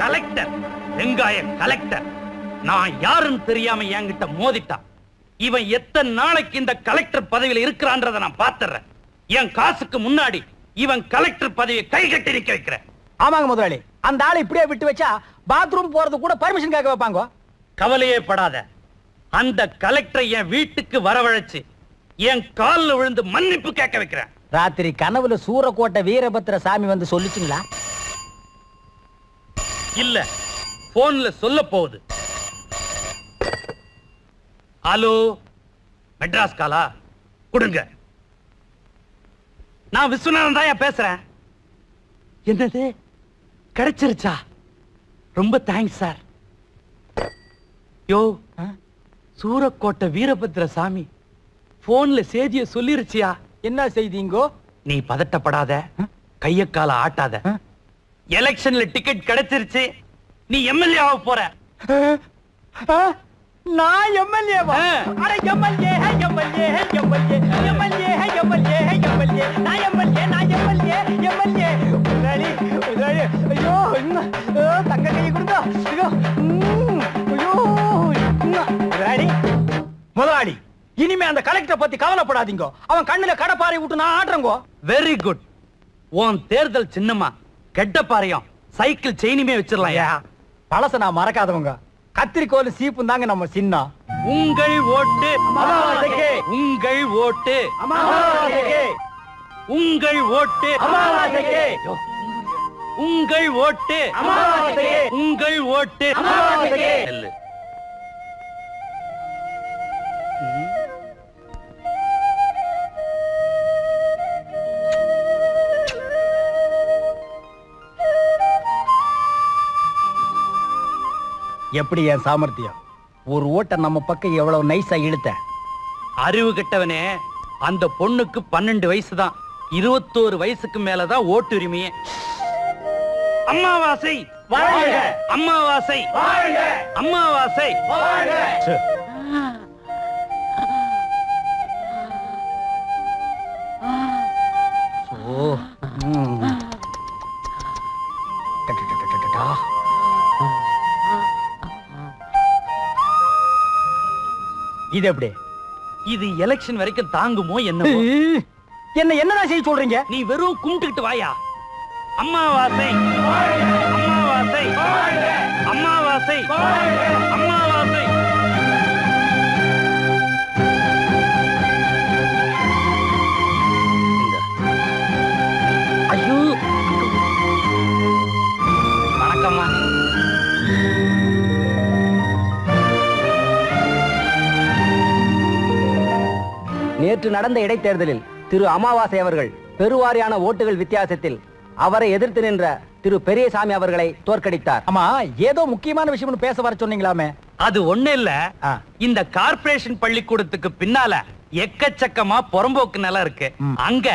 Collector, வெங்காய collector. நான் யாருன்னு தெரியாம என்கிட்ட மோதிட்டான். இவன் எத்தனை நாளைக்கு இந்த கலெக்டர் பதவியில் இருக்கிறான்றத நான் பாத்துறேன். என் காசுக்கு முன்னாடி இவன் கலெக்டர் பதவியை கை கட்டி நிக்க வைக்கிறேன். ஆமாங்க முதலாளி, அந்த ஆளை இப்படியே விட்டு வச்சா பாத்ரூம் போறது கூட பர்மிஷன் கேட்க வைப்பாங்க. கவலையே படாத. அந்த கலெக்டரை என் வீட்டுக்கு வரவழைச்சு என் காலில் விழுந்து மன்னிப்பு கேட்க வைக்கிறேன். ராத்திரி கனவுல சூரக்கோட்டை வீரபத்திர சாமி வந்து சொல்லிச்சுங்களா? இல்ல, போன்ல சொல்ல போகுது. ஹலோ, மெட்ராஸ் காலா கொடுங்க. நான் விஸ்வநாதன் தான் பேசுறேன். என்னது கிடைச்சிருச்சா? ரொம்ப தேங்க்ஸ் சார். யோ, சூரக்கோட்டை வீரபத்திர சாமி போன்ல செய்திய சொல்லிருச்சியா? என்ன செய்திங்கோ? நீ பதட்டப்படாத, கைய கால ஆட்டாத. எலெக்ஷன்ல டிக்கெட் கிடைச்சிருச்சு. நீ எம்எல்ஏ ஆக போற. நான் எம்எல்ஏவா? அட எம்எல்ஏ ஹே, எம்எல்ஏ ஹே, எம்எல்ஏ, எம்எல்ஏ ஹே, எம்எல்ஏ ஹே, எம்எல்ஏ. நான் எம்எல்ஏ, நான் எம்எல்ஏ, எம்எல்ஏ. முதலாளி, முதலாளி, ஐயோ, தங்க கை கொடுங்க. ஐயோ, ஐயோ, முதலாளி, முதலாளி, இனிமே அந்த கலெக்டர் பத்தி கவலைப்படாதீங்க. அவன் கண்ணுல கடப்பாறை விட்டு நான் ஆடுறேங்கோ. Very good. உன் தேர்தல் சின்னமா கெட்டப்பாறையும் சைக்கிள் செயினுமே வச்சிடலாம். பழச நான் மறக்காதவங்க. கத்திரிக்கோல் சீப்பும் தாங்க நம்ம சின்னம். உங்கள் ஓட்டு அமாவாசைக்கு, உங்கள் ஓட்டு அமாவாசைக்கு, உங்கள் ஓட்டு அமாவாசைக்கு, உங்கள் ஓட்டு அமாவாசைக்கு, உங்கள் ஓட்டு அமாவாசைக்கு. நெல்லு. எப்படி என் சாமர்த்தியம்? ஒரு ஓட்ட நம்ம பக்கம் எவ்வளவு நைஸா இழுத்த. அறிவு கெட்டவனே, அந்த பொண்ணுக்கு 12 வயசு தான். 21 வயசுக்கு மேலதான் ஓட்டு உரிமையே. அம்மாவாசை வாழ்க, அம்மாவாசை வாழ்க, அம்மாவாசை வாழ்க. ஓ, இது எப்படி? இது எலெக்ஷன் வரைக்கும் தாங்குமோ என்ன? என்னடா செய்ய சொல்றீங்க? நீ வெறும் கும்பிட்டுட்டு வாயா. அம்மாவாசை அம்மாவாசை அம்மாவாசை அம்மாவாசை. ஐயோ, வணக்கம்மா. நேற்று நடந்த இடைத்தேர்தலில் திரு அமாவாசை அவர்கள் பெருவாரியான ஓட்டுகள் வித்தியாசத்தில் அவரை எதிர்த்து நின்ற திரு பெரியசாமி அவர்களை தோற்கடித்தார். ஆமா, ஏதோ முக்கியமான விஷயம் பேச வர சொன்னீங்களாமே? அது ஒண்ணு இல்ல. இந்த கார்ப்பரேஷன் பள்ளிக்கூடத்துக்கு பின்னால எக்கச்சக்கமா புறம்போக்கு நிலம் இருக்கு. அங்க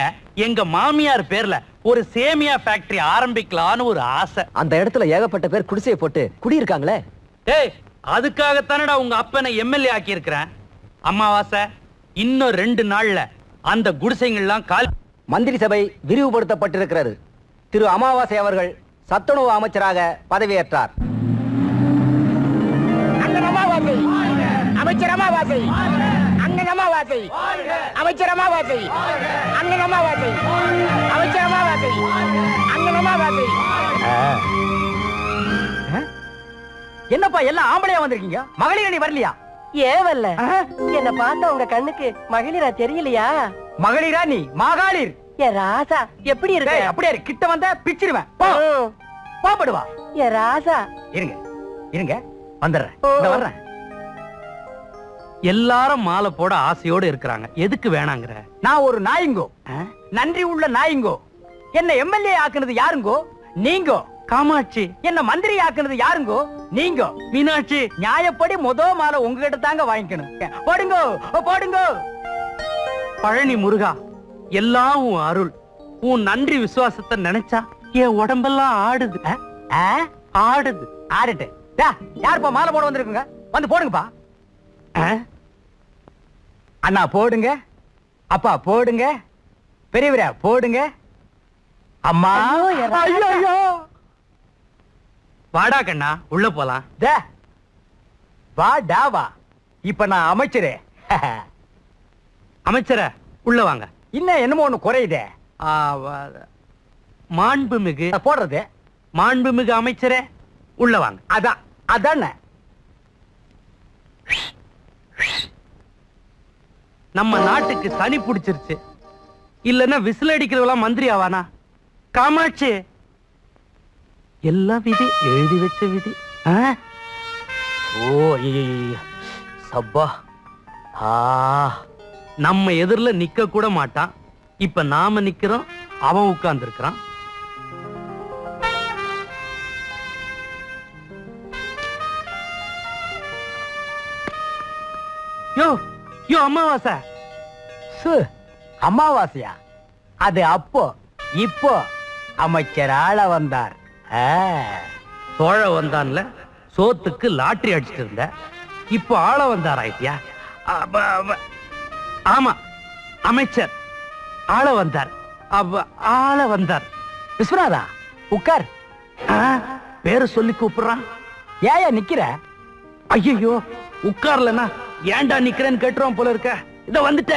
எங்க மாமியார் பேர்ல ஒரு சேமியா ஃபேக்டரி ஆரம்பிக்கலான்னு ஒரு ஆசை. அந்த இடத்துல ஏகப்பட்ட பேர் குடிசையை போட்டு குடியிருக்காங்களே. ஏய், அதுக்காகத்தானடா உங்க அப்பனை எம்எல்ஏ ஆக்கி இருக்கிறேன். அமாவாசை, இன்னும் 2 நாள்ல அந்த குடிசைகள்லாம் கால். மந்திரி சபை விரிவுபடுத்தப்பட்டிருக்கிறது. திரு அமாவாசை அவர்கள் சத்துணவு அமைச்சராக பதவியேற்றார். அமைச்சர் அமாவாசை, அண்ணன் அமாவாசை, அமைச்சர் அமாவாசை, அண்ணன் அமாவாசை, அமைச்சர் அமாவாசை, அண்ணன் அமாவாசை. என்னப்பா எல்லாம் ஆம்பளையா வந்திருக்கீங்க? மகளிர் அணி வரலையா? ஏவல்ல, என்ன பார்த்தா உங்க கண்ணுக்கு மகளிரா தெரியலையா? மகளிரா நீ? மகளிர். ஏ ராசா, எப்படி இருக்க? அப்படியே கிட்ட வந்த பிச்சிருவேன். பாப்படுவா. ஏ ராசா, இருங்க இருங்க, வந்துடுறேன், வர்றேன். எல்லாரும் மாலை போட ஆசையோடு இருக்கிறாங்க. எதுக்கு வேணாங்கிற? நான் ஒரு நாயுங்கோ, நன்றி உள்ள நாயுங்கோ. என்ன எம்எல்ஏ ஆக்குனது யாருங்கோ? நீங்கோ. காமாட்சி. என்ன மந்திரி ஆக்குனது யாருங்கோ? நீங்கோ. மீனாட்சி. நியாயப்படி மாலை உங்ககிட்ட தாங்க வாங்கிக்கணும். போடுங்கோ போடுங்கோ. பழனி முருகா, எல்லாம் உன் அருள். உன் நன்றி விசுவாசத்தை நினைச்சா என் உடம்பெல்லாம் ஆடுது. ஆடுது. ஆடுட்டு. யாருப்பா மாலை போட வந்திருக்குங்க? வந்து போடுங்கப்பா. அண்ணா போடுங்க, அப்பா போடுங்க, பெரியவரா போடுங்க. அம்மா, ஐயோ, வாடா கண்ணா உள்ள போலாம். வா டாவா. இப்ப நான் அமைச்சரே. அமைச்சர உள்ள வாங்க. இன்னும் என்னமோ ஒண்ணு குறையுதே. மாண்புமிகு போடுறது. மாண்புமிகு அமைச்சரே உள்ள வாங்க. அதான் அதானே. நம்ம நாட்டுக்கு சனி பிடிச்சிருச்சு. இல்லன்னா விசில் அடிக்கிறவெல்லாம் மந்திரி ஆவானா? காமாட்சி எல்லாம் விதி, எழுதி வச்ச விதி. ஓ சப்பா. நம்ம எதிரில நிக்க கூட மாட்டான். இப்ப நாம நிக்கிறோம், அவன் உட்கார்ந்து இருக்கிறான். யோ யோ அமாவாசை. அமாவாசையா? அது அப்போ. இப்போ அமைச்சர் ஆள வந்தார். சோழ வந்தான்ல, சோத்துக்கு லாட்டரி அடிச்சிட்டு இருந்த. இப்போ ஆள வந்தார் ஆயிட்டியா? ஆமா, அமைச்சர் ஆள வந்தார். ஆள வந்தார். விஸ்வநாதா உட்கார். பேரு சொல்லி கூப்பிடுறான். ஏயா நிக்கிற? ஐயோ, உட்கார்லனா ஏன்டா நிக்கிறேன்னு கேட்டுருவான் போல இருக்க. இத வந்துட்ட.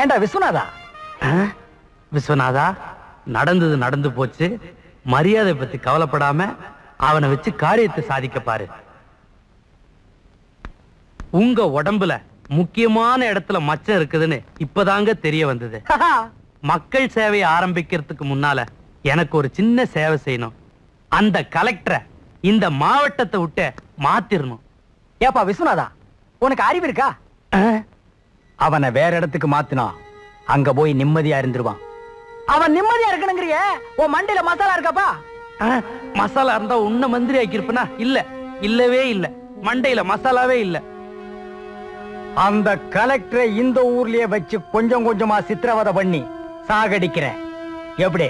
ஏண்டா விஸ்வநாதா? விஸ்வநாதா, நடந்தது நடந்து போச்சு. மரியாதை பத்தி கவலைப்படாம அவனை வச்சு காரியத்தை சாதிக்க பாரு. உங்க உடம்புல முக்கியமான இடத்துல மச்சம் இருக்குதுன்னு இப்பதாங்க தெரிய வந்தது. மக்கள் சேவையை ஆரம்பிக்கிறதுக்கு முன்னால எனக்கு ஒரு சின்ன சேவை செய்யணும். அந்த கலெக்டரை இந்த மாவட்டத்தை விட்டு மாத்திரணும். ஏப்பா விஸ்வநாதா, உனக்கு அறிவு இருக்கா? அவனை வேற இடத்துக்கு மாத்தினா அங்க போய் நிம்மதியா இருந்துருவான். அவன் நிம்மதியா இருக்கணுங்கிறிய உன் மண்டையில மசாலா இருக்காப்பா? மசாலா இருந்தா உன்ன மந்திரி ஆக்கிருப்பனா? இல்ல, இல்லவே இல்ல. மண்டையில மசாலாவே இல்ல. அந்த கலெக்டரை இந்த ஊர்லயே வச்சு கொஞ்சம் கொஞ்சமா சித்திரவதை பண்ணி சாகடிக்கிறேன். எப்படி?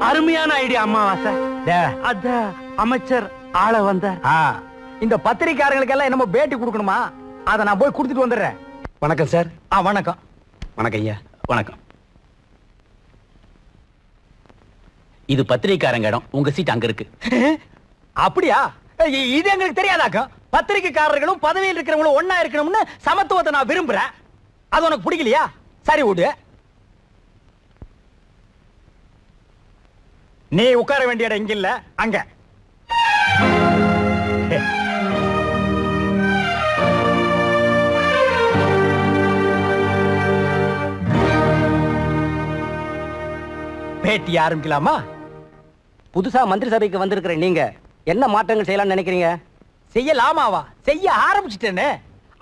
அருமையான ஐடியா அமாவாசை. அத அமைச்சர் ஆள வந்தார். இந்த பத்திரிக்காரங்களுக்கு எல்லாம் என்னமோ பேட்டி கொடுக்கணுமா? அதை நான் போய் கொடுத்துட்டு வந்துடுறேன். வணக்கம் சார். வணக்கம். வணக்கம் ஐயா. வணக்கம். இது பத்திரிக்காரங்க இடம். உங்க சீட் அங்க இருக்கு. அப்படியா? இது எங்களுக்கு தெரியாதாக்கா? பத்திரிக்கைக்காரர்களும் பதவியில் இருக்கிறவங்களும் ஒன்னா இருக்கணும்னு சமத்துவத்தை நான் விரும்புறேன். அது உனக்கு பிடிக்கலையா? சரி விடு. நீ உட்கார வேண்டிய இடம் இங்க இல்ல, அங்க. பேட்டி ஆரம்பிக்கலாமா? புதுசா மந்திரி சபைக்கு வந்திருக்கிற நீங்க என்ன மாற்றங்கள் செய்யலாம்னு நினைக்கிறீங்க? செய்யலாமாவா? செய்ய ஆரம்பிச்சிட்டேன்னு.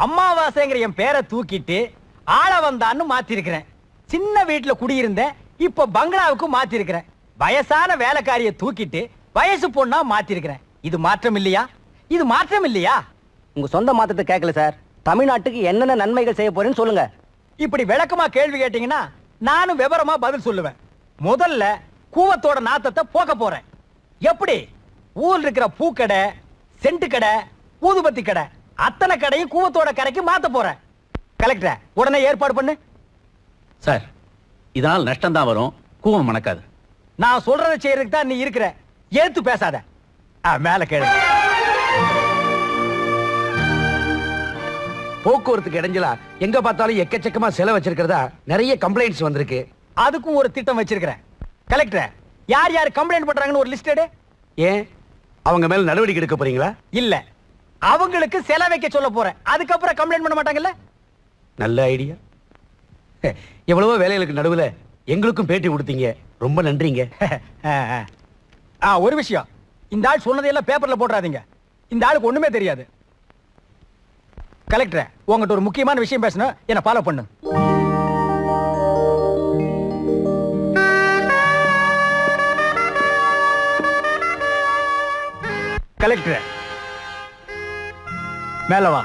அம்மாவாசைங்கிற என் பேரை தூக்கிட்டு ஆள வந்தான்னு மாத்திருக்கிறேன். சின்ன வீட்டுல குடியிருந்தேன், இப்ப பங்களாவுக்கு மாத்திருக்கிறேன். வயசான வேலைக்காரிய தூக்கிட்டு வயசு பொண்ணா மாத்திருக்கிறேன். இது மாற்றம் இல்லையா? இது மாற்றம் இல்லையா? உங்க சொந்த மாற்றத்தை கேட்கல சார். தமிழ்நாட்டுக்கு என்னென்ன நன்மைகள் செய்ய போறேன்னு சொல்லுங்க. இப்படி விளக்கமா கேள்வி கேட்டீங்கன்னா நானும் விவரமா பதில் சொல்லுவேன். முதல்ல கூவத்தோட நாத்தத்தை போக்க போறேன். எப்படி? ஊர்ல இருக்கிற பூக்கடை, சென்ட் கடை, ஊதுபத்தி கடை, அத்தனை கடையும் கூவத்தோட கடைக்கு மாத்த போறேன். கலெக்டர் உடனே ஏற்பாடு பண்ணு. சார், இதனால் நஷ்டம் தான் வரும், கூவம் மணக்காது. நான் சொல்றதை செய்யறதுக்கு தான் நீ இருக்கிற. ஏத்து பேசாத. மேல கேளு. போக்குவரத்துக்கு இடைஞ்சலா எங்க பார்த்தாலும் எக்கச்சக்கமா செலவு வச்சிருக்கிறதா நிறைய கம்ப்ளைண்ட்ஸ் வந்திருக்கு. அதுக்கும் ஒரு திட்டம் வச்சிருக்கிறேன். கலெக்டர், யார் யார் கம்ப்ளைண்ட் பண்றாங்கன்னு ஒரு லிஸ்ட் எடு. ஏன் அவங்க மேல நடவடிக்கை எடுக்க போறீங்களா? இல்ல, அவங்களுக்கு செலவு வைக்க சொல்ல போறேன். அதுக்கப்புறம் கம்ப்ளைண்ட் பண்ண மாட்டாங்கல்ல? நல்ல ஐடியா. எவ்வளவோ வேலைகளுக்கு நடுவுல எங்களுக்கும் பேட்டி கொடுத்தீங்க, ரொம்ப நன்றிங்க. ஒரு விஷயம், இந்த ஆள் சொன்னதையெல்லாம் பேப்பர்ல போடுறாதீங்க. இந்த ஆளுக்கு ஒண்ணுமே தெரியாது. கலெக்டர், உங்ககிட்ட ஒரு முக்கியமான விஷயம் பேசணும். என்ன ஃபாலோ பண்ணு. கலெக்டர், மேல வா.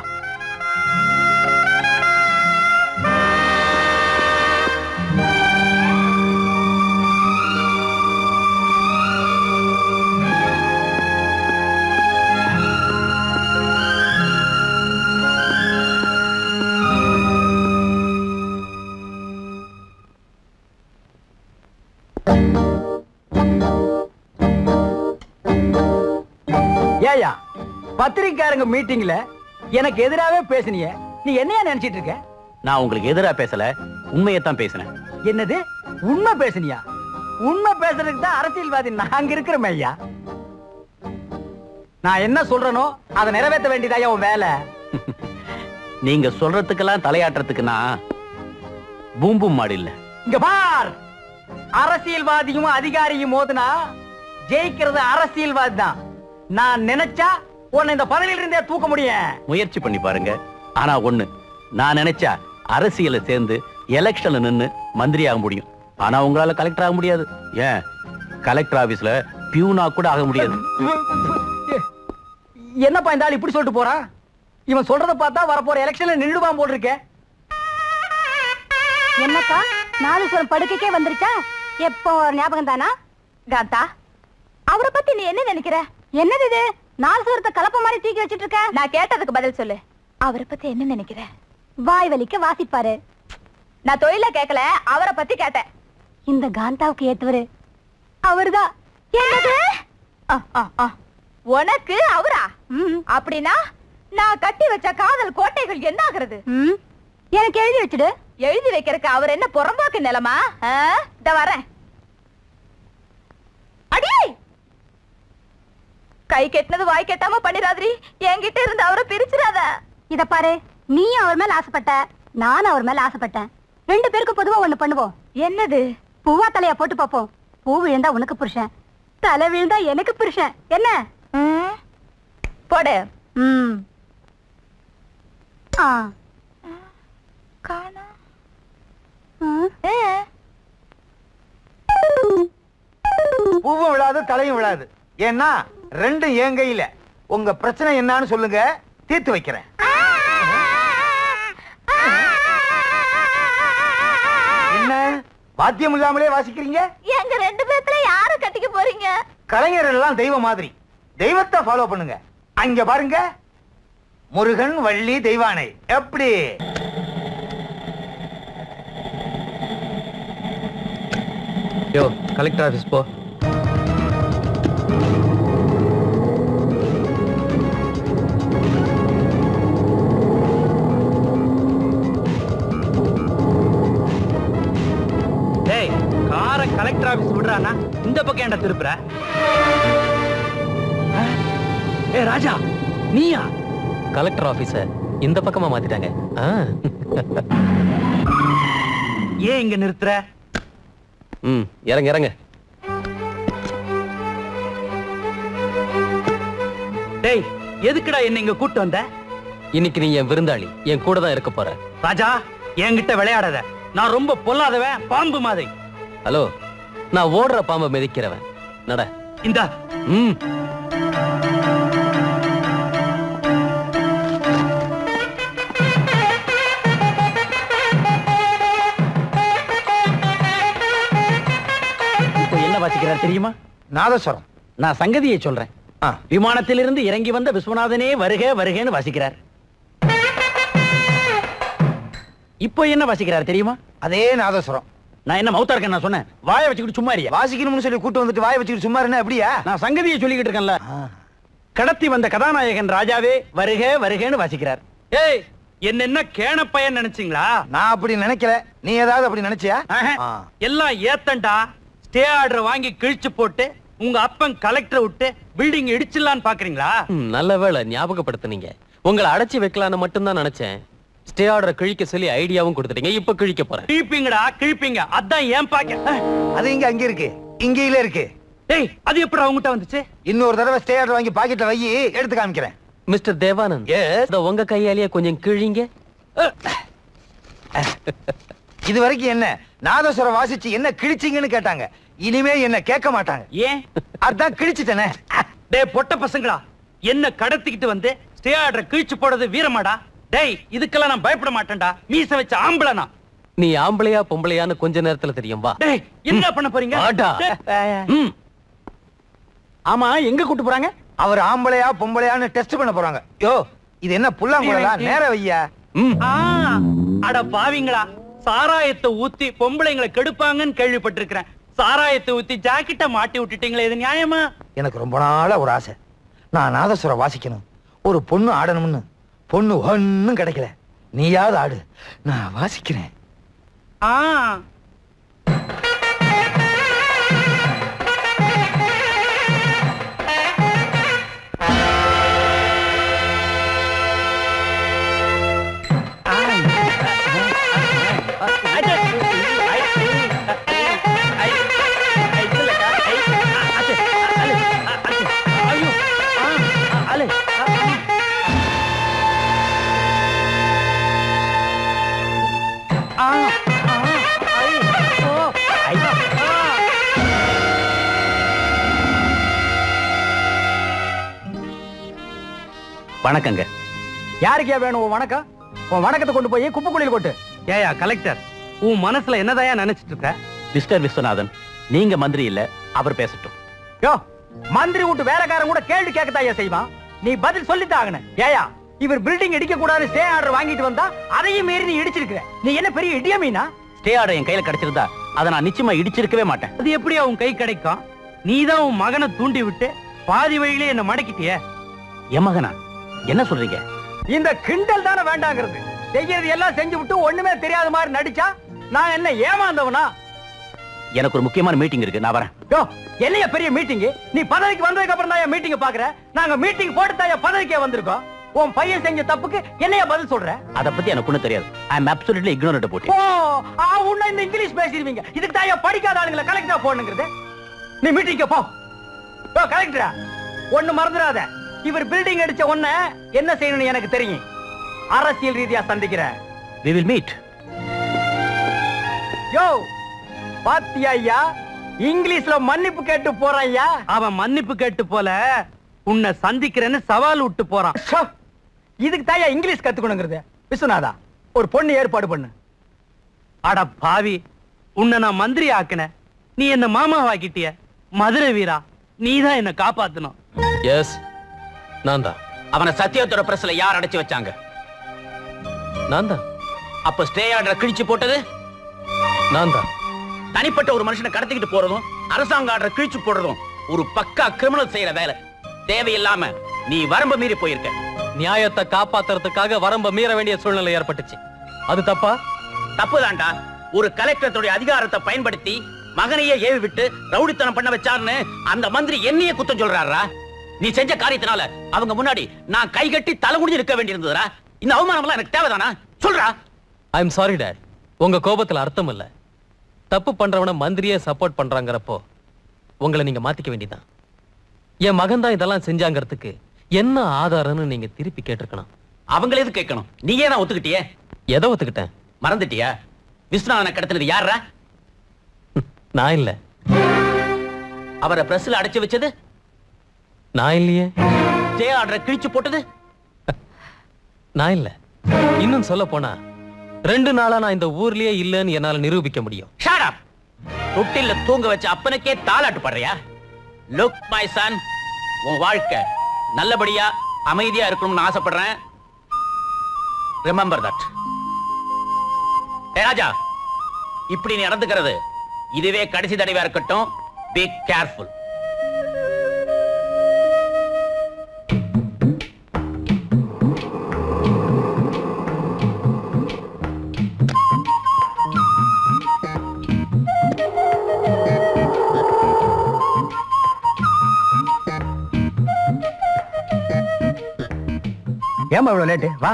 ஏயா பத்திரிக்காரங்க மீட்டிங்ல எனக்கு எதிராவே பேசுனிய, நீ என்னையா நினைச்சிட்டு இருக்க? நான் உங்களுக்கு எதிரா பேசல, உண்மையைத்தான் பேசினேன். என்னது உண்மை பேசுனியா? உண்மை பேசுறதுக்கு தான் அரசியல்வாதி நாங்க இருக்கிறோம் ஐயா. நான் என்ன சொல்றேனோ அதை நிறைவேற்ற வேண்டியதாயா உன் வேலை. நீங்க சொல்றதுக்கெல்லாம் தலையாட்டுறதுக்கு நான் பூம்பும் மாடு இல்ல. இங்க பார், அரசியல்வாதியும் அதிகாரியும் மோதுனா ஜெயிக்கிறது அரசியல்வாதி தான். நான் நினைச்சா உன்னை இந்த பதவியில இருந்தே தூக்க முடியும். முயற்சி பண்ணி பாருங்க. ஆனா ஒண்ணு, நான் நினைச்சா அரசியல சேர்ந்து எலெக்ஷன்ல நின்னு மந்திரி ஆக முடியும். ஆனா உங்களால கலெக்டர் ஆக முடியாது. ஏன், கலெக்டர் ஆபீஸ்ல பியூனா கூட ஆக முடியாது. என்னப்பா இந்த ஆள் இப்படி சொல்லிட்டு போறான்? இவன் சொல்றத பார்த்தா வரப்போற எலெக்ஷன்ல நின்றுவான் போல் இருக்கே. என்னக்கா நாலுசுவரம் படுக்கைக்கே வந்துருச்சா? எப்போ ஒரு ஞாபகம் தானா? காந்தா, அவரை பத்தி நீ என்ன நினைக்கிற? என்னது இது, நாலுசுவரத்தை கலப்ப மாதிரி தூக்கி வச்சிட்டு இருக்க? நான் கேட்டதுக்கு பதில் சொல்லு. அவரை பத்தி என்ன நினைக்கிற? வாய் வலிக்க வாசிப்பாரு. நான் தொழில கேட்கல, அவரை பத்தி கேட்டேன். இந்த காந்தாவுக்கு ஏத்துவரு அவர்தான். என்னது? உனக்கு அவரா? அப்படின்னா நான் கட்டி வச்ச காதல் கோட்டைகள் என்ன ஆகுறது? எனக்கு எழுதி வச்சுடு. எழுதி வைக்கிறதுக்கு அவர் என்ன புறம்போக்கு நிலமா? இத வரேன். அடி, கை கெட்டினது வாய் கெட்டாம பண்ணிராதிரி. என்கிட்ட இருந்து அவரை பிரிச்சிடாத. இத பாரு, நீயும் அவர் மேல ஆசைப்பட்ட, நானும் அவர் மேல ஆசைப்பட்டேன். ரெண்டு பேருக்கு பொதுவா ஒண்ணு பண்ணுவோம். என்னது? பூவா தலையா போட்டு பாப்போம். பூ விழுந்தா உனக்கு புருஷன், தலை விழுந்தா எனக்கு புருஷன். என்ன போடு. காணா. பூவும் விழாது தலையும் விழாது. ஏன்னா ரெண்டும் என் கையில. உங்க பிரச்சனை என்னன்னு சொல்லுங்க, தீர்த்து வைக்கிறேன். என்ன பாத்தியம் இல்லாமலே வாசிக்கிறீங்க? எங்க ரெண்டு பேத்துல யாரை கட்டிக்க போறீங்க? கலைஞர்கள் எல்லாம் தெய்வம் மாதிரி, தெய்வத்தை ஃபாலோ பண்ணுங்க. அங்க பாருங்க, முருகன் வள்ளி தெய்வானை. எப்படி? யோ, கலெக்டர் ஆபீஸ் போ. டேய், காரை கலெக்டர் ஆபீஸ் விடுறானா இந்த பக்கம் ஏன்டா திருப்புற? ஏ ராஜா, நீயா? கலெக்டர் ஆபீஸ இந்த பக்கமா மாத்திட்டாங்க. ஏன் இங்க நிறுத்துற? இறங்க இறங்க. டேய், எதுக்குடா என்ன இங்க கூட்டு வந்த? இன்னைக்கு நீ என் விருந்தாளி, என் கூட தான் இருக்க போற. ராஜா, என்கிட்ட விளையாடாத. நான் ரொம்ப பொல்லாதவன், பாம்பு மாதிரி. ஹலோ, நான் ஓடுற பாம்பை மிதிக்கிறவன். நட. இந்த என்ன வாசிக்கிறார் தெரியுமா? நாதஸ்வரம். நான் சங்கதியை சொல்றேன். விமானத்திலிருந்து இறங்கி வந்த விஸ்வநாதனே வருக வருகன்னு வாசிக்கிறார். இப்போ என்ன வாசிக்கிறார் தெரியுமா? அதே நாதஸ்வரம். நான் என்ன மௌத்தா இருக்கேன் நான் சொன்னேன்? வாயை வச்சுக்கிட்டு சும்மா இருக்கியா? வாசிக்கணும்னு சொல்லி கூட்டு வந்துட்டு வாயை வச்சுக்கிட்டு சும்மா இருந்தா எப்படியா? நான் சங்கதியை சொல்லிக்கிட்டு இருக்கேன்ல. கடத்தி வந்த கதாநாயகன் ராஜாவே வருக வருகன்னு வாசிக்கிறார். ஏய், என்ன கேணப்பையன் நினைச்சீங்களா? நான் அப்படி நினைக்கல. நீ ஏதாவது அப்படி நினைச்சியா? எல்லாம் ஏத்தண்டா. ஸ்டே ஆர்டர் வாங்கி கிழிச்சு போட்டு உங்க அப்பன் கலெக்டர் விட்டு பில்டிங் இடிச்சிடலான்னு பாக்குறீங்களா? நல்ல வேளை ஞாபகப்படுத்துனீங்க. உங்களை அடைச்சி வைக்கலான்னு மட்டும்தான் நினைச்சேன். ஸ்டே ஆர்டர் கிழிக்க சொல்லி ஐடியாவும் கொடுத்துட்டீங்க. இப்ப கிழிக்க போறேன். கிழிப்பீங்கடா, கிழிப்பீங்க. அதான் ஏன் பாக்க. அது இங்க அங்க இருக்கு, இங்கேயில இருக்கு. டேய், அது எப்படி அவங்ககிட்ட வந்துச்சு? இன்னொரு தடவை ஸ்டே ஆர்டர் வாங்கி பாக்கெட்ல வை, எடுத்து காமிக்கிறேன். மிஸ்டர் தேவானந்த், உங்க கையாலேயே கொஞ்சம் கிழிங்க. இது வரைக்கும் என்ன நாதஸ்வரம் வாசிச்சு என்ன கிழிச்சிங்கன்னு கேட்டாங்க. இனிமே என்ன கேட்க மாட்டாங்க. ஏன்? அதான் கிழிச்சிட்டேனே. டேய் பொட்ட பசங்களா, என்ன கடத்திக்கிட்டு வந்து ஸ்டே ஆர்டர் கிழிச்சு போடுறது வீரமாடா? டேய், இதுக்கெல்லாம் நான் பயப்பட மாட்டேன்டா. மீச வச்ச ஆம்பளனா. நீ ஆம்பளையா பொம்பளையான்னு கொஞ்ச நேரத்துல தெரியும். வா. டேய், என்ன பண்ண போறீங்க? ஆமா, எங்க கூட்டு போறாங்க? அவர் ஆம்பளையா பொம்பளையான்னு டெஸ்ட் பண்ண போறாங்க. யோ, இது என்ன புல்லாங்குழலா? நேர வையா. அட பாவிங்களா, சாராயத்தை ஊத்தி பொம்பளைங்களை கெடுப்பாங்கன்னு கேள்விப்பட்டிருக்கிறேன். சாராயத்தை ஊத்தி ஜாக்கெட்டை மாட்டி விட்டுட்டீங்களே, இது நியாயமா? எனக்கு ரொம்ப நாளா ஒரு ஆசை. நான் நாதஸ்வரம் வாசிக்கணும், ஒரு பொண்ணு ஆடணும்னு. பொண்ணு ஒன்னும் கிடைக்கல. நீயாவது ஆடு, நான் வாசிக்கிறேன். வணக்கங்க. யாருக்கே வேணும் உன் வணக்கம்? உன் வணக்கத்தை கொண்டு போய் குப்பைக்குழியில் கொட்டு. ஏயா கலெக்டர், உன் மனசுல என்னதாயா நினைச்சிட்டு இருக்க? மிஸ்டர் விஸ்வநாதன், நீங்க மந்திரி இல்ல, அவர் பேசட்டும். யோ, மந்திரி விட்டு வேலைக்காரன் கூட கேள்வி கேட்கத்தாயா செய்வான். நீ பதில் சொல்லித்தாகன. ஏயா, இவர் பில்டிங் இடிக்க கூடாது ஸ்டே ஆர்டர் வாங்கிட்டு வந்தா அதையும் மீறி நீ இடிச்சிருக்கிற. நீ என்ன பெரிய இடியமீனா? ஸ்டே ஆர்டர் என் கையில கிடைச்சிருந்தா அதை நான் நிச்சயமா இடிச்சிருக்கவே மாட்டேன். அது எப்படியா உன் கை கிடைக்கும்? நீதான் உன் மகனை தூண்டி விட்டு பாதி வழியிலே என்ன மடக்கிட்டிய. என் மகனா? என்ன சொல்றீங்க? இந்த கிண்டல் தானே வேண்டாங்கிறது. செய்யறது எல்லாம் செஞ்சு விட்டு ஒண்ணுமே தெரியாத மாதிரி நடிச்சா நான் என்ன ஏமாந்தவனா? எனக்கு ஒரு முக்கியமான மீட்டிங் இருக்கு, நான் வரேன். யோ, என்னைய பெரிய மீட்டிங்? நீ பதவிக்கு வந்ததுக்கு அப்புறம் தான் மீட்டிங் பாக்குற. நாங்க மீட்டிங் போட்டு தான் பதவிக்கே வந்திருக்கோம். உன் பையன் செஞ்ச தப்புக்கு என்னைய பதில் சொல்ற? அத பத்தி எனக்கு ஒண்ணும் தெரியாது. ஐ அம் அப்சல்யூட்லி இக்னோரன்ட் அபௌட் இட். ஓ, உன்ன இந்த இங்கிலீஷ் பேசிடுவீங்க. இதுக்கு தான் படிக்காத ஆளுங்களை கலெக்டரா போனுங்கிறது. நீ மீட்டிங்க போ. ஓ கலெக்டரா, ஒண்ணு மறந்துடாத. இவர் பில்டிங் அடிச்ச உன்ன என்ன செய்யணும்னு எனக்கு தெரியும். அரசியல் ரீதியா சந்திக்கிறேன். We will meet. யோ, பாத்தியா ஐயா, இங்கிலீஷ்ல மன்னிப்பு கேட்டு போறான் ஐயா. அவன் மன்னிப்பு கேட்டு போல, உன்னை சந்திக்கிறேன்னு சவால் விட்டு போறான். இதுக்கு தாயா இங்கிலீஷ் கத்துக்கணுங்கிறது. விஸ்வநாதா, ஒரு பொண்ணு ஏற்பாடு பண்ணு. அட பாவி, உன்னை நான் மந்திரி ஆக்கின, நீ என்ன மாமாவாக்கிட்டிய. மதுரை வீரா, நீதான் என்ன காப்பாத்தணும். எஸ், நான் தான். அவனை சத்தியத்தோட பிரஸ்ல யார் அடைச்சு வச்சாங்க? நான் தான். அப்ப ஸ்டே ஆர்டர் கிழிச்சு போட்டது நான் தான். தனிப்பட்ட ஒரு மனுஷனை கடத்திக்கிட்டு போறதும் அரசாங்க ஆர்டர் கிழிச்சு போடுறதும் ஒரு பக்கா கிரிமினல் செய்யற வேலை. தேவையில்லாம நீ வரம்பு மீறி போயிருக்க. நியாயத்தை காப்பாத்துறதுக்காக வரம்ப மீற வேண்டிய சூழ்நிலை ஏற்பட்டுச்சு. அது தப்பா? தப்புதான்டா. ஒரு கலெக்டருடைய அதிகாரத்தை பயன்படுத்தி மகனையே ஏவி விட்டு ரவுடித்தனம் பண்ண வச்சாருன்னு அந்த மந்திரி என்னையே குத்தம் சொல்றாரா? நீ செஞ்ச காரியத்தினால அவங்க முன்னாடி நான் கை கட்டி தலை குடிஞ்சு இருக்க வேண்டியிருந்ததுடா. இந்த அவமானம் எல்லாம் எனக்கு தேவைதானா? சொல்றா. I am sorry dot. உங்க கோபத்துல அர்த்தம் இல்ல. தப்பு பண்றவன மந்திரியே சப்போர்ட் பண்றாங்கறப்போ உங்களை நீங்க மாத்திக்க வேண்டியதான். என் மகன் தான் இதெல்லாம் செஞ்சாங்கிறதுக்கு என்ன ஆதாரம்னு நீங்க திருப்பி கேட்டிருக்கணும். அவங்கள எது கேட்கணும்? நீயே தான் ஒத்துக்கிட்டியே. எதை ஒத்துக்கிட்டேன்? மறந்துட்டியா? விஸ்வநாதனை கடத்தினது யாரா? நான் இல்ல. அவரை பிரஸ்ல அடைச்சு வச்சது நான் இல்லையே. ஸ்டே ஆர்டர் கிழிச்சு போட்டது நான் இல்ல. இன்னும் சொல்ல போனா 2 நாளா நான் இந்த ஊர்லயே இல்லன்னு என்னால நிரூபிக்க முடியும். Shut up. தொட்டில்ல தூங்க வச்ச அப்பனுக்கே தாலாட்டு படுறியா? லுக் மை சன், உன் வாழ்க்கை நல்லபடியா அமைதியா இருக்கணும்னு ஆசைப்படுறேன். Remember that. ராஜா, இப்படி நீ நடந்துக்கிறது இதுவே கடைசி தடவையா இருக்கட்டும். Be careful. ஏமா இவ்வளவு லேட்டு? வா.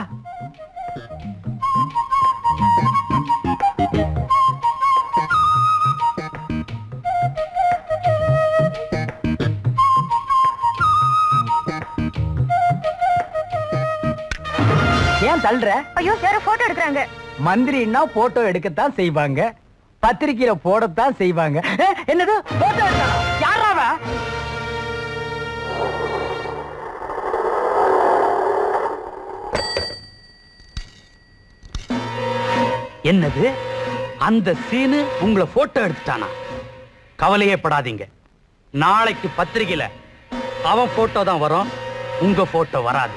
ஏன் தள்ளுற? ஐயோ, யாரோ போட்டோ எடுக்கிறாங்க. மந்திரின்னா போட்டோ எடுக்கத்தான் செய்வாங்க, பத்திரிக்கையில போடத்தான் செய்வாங்க. என்னது போட்டோ எடுத்தா? யாராவ? என்னது? அந்த சீனு உங்களை போட்டோ எடுத்துட்டானா? கவலையே படாதீங்க. நாளைக்கு பத்திரிகையில அவன் போட்டோ தான் வரும், உங்க போட்டோ வராது.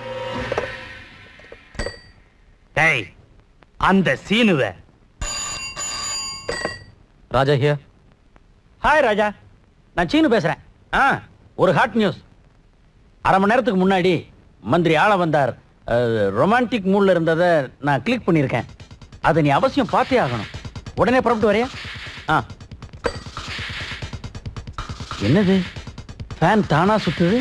டேய், அந்த சீனுவ. ராஜா ஹியர். ஹாய் ராஜா, நான் சீனு பேசுறேன். ஒரு ஹாட் நியூஸ். அரை மணி நேரத்துக்கு முன்னாடி மந்திரி ஆள வந்தார் ரொமான்டிக் மூட்ல இருந்ததை நான் கிளிக் பண்ணியிருக்கேன். அதை நீ அவசியம் பார்த்தே ஆகணும். உடனே புறப்பட்டு வரையா? என்னது ஃபேன் தானா சுத்துது?